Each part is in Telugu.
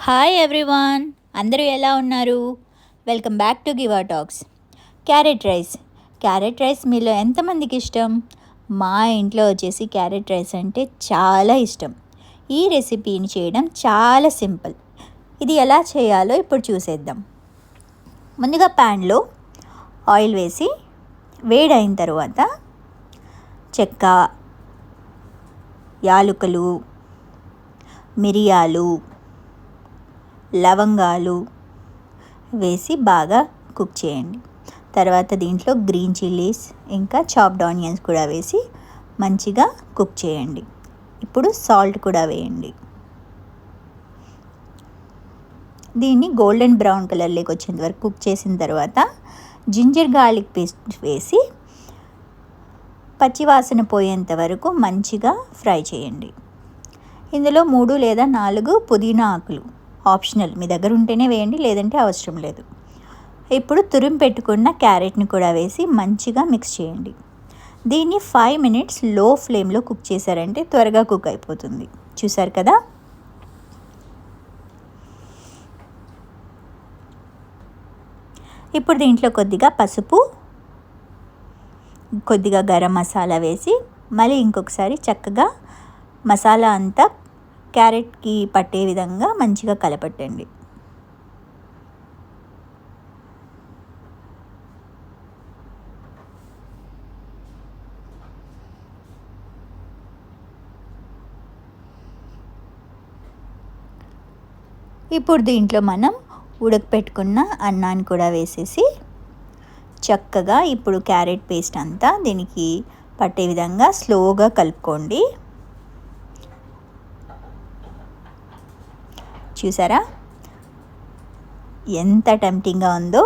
హాయ్ ఎవ్రీవాన్, అందరూ ఎలా ఉన్నారు? Welcome back to Giva talks. Carrot rice మీలో ఎంతమందికి ఇష్టం? మా ఇంట్లో వచ్చేసి క్యారెట్ రైస్ అంటే చాలా ఇష్టం. ఈ రెసిపీని చేయడం చాలా సింపుల్. ఇది ఎలా చేయాలో ఇప్పుడు చూసేద్దాం. ముందుగా ప్యాన్లో ఆయిల్ వేసి వేడైన తర్వాత చెక్క, యాలకులు, మిరియాలు, లవంగాలు వేసి బాగా కుక్ చేయండి. తర్వాత దీంట్లో గ్రీన్ చిల్లీస్ ఇంకా చాప్డ్ ఆనియన్స్ కూడా వేసి మంచిగా కుక్ చేయండి. ఇప్పుడు సాల్ట్ కూడా వేయండి. దీన్ని గోల్డెన్ బ్రౌన్ కలర్లోకి వచ్చేంత వరకు కుక్ చేసిన తర్వాత జింజర్ గార్లిక్ పేస్ట్ వేసి పచ్చివాసన పోయేంత వరకు మంచిగా ఫ్రై చేయండి. ఇందులో 3 లేదా 4 పుదీనా ఆకులు ఆప్షనల్, మీ దగ్గర ఉంటేనే వేయండి, లేదంటే అవసరం లేదు. ఇప్పుడు తురిమి పెట్టుకున్న క్యారెట్ని కూడా వేసి మంచిగా మిక్స్ చేయండి. దీన్ని 5 minutes లో ఫ్లేమ్లో కుక్ చేశారంటే త్వరగా కుక్ అయిపోతుంది. చూసారు కదా? ఇప్పుడు దీంట్లో కొద్దిగా పసుపు, కొద్దిగా గరం మసాలా వేసి మళ్ళీ ఇంకొకసారి చక్కగా మసాలా అంతా క్యారెట్కి పట్టే విధంగా మంచిగా కలపట్టండి. ఇప్పుడు దీంట్లో మనం ఉడకపెట్టుకున్న అన్నాన్ని కూడా వేసేసి చక్కగా ఇప్పుడు క్యారెట్ పేస్ట్ అంతా దీనికి పట్టే విధంగా స్లోగా కలుపుకోండి. చూసారా ఎంత టెంప్టింగ్గా ఉందో?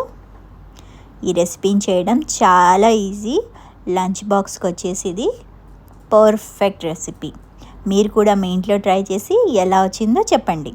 ఈ రెసిపీని చేయడం చాలా ఈజీ. లంచ్ బాక్స్కి వచ్చేసి ఇది పర్ఫెక్ట్ రెసిపీ. మీరు కూడా మీ ఇంట్లో ట్రై చేసి ఎలా వచ్చిందో చెప్పండి.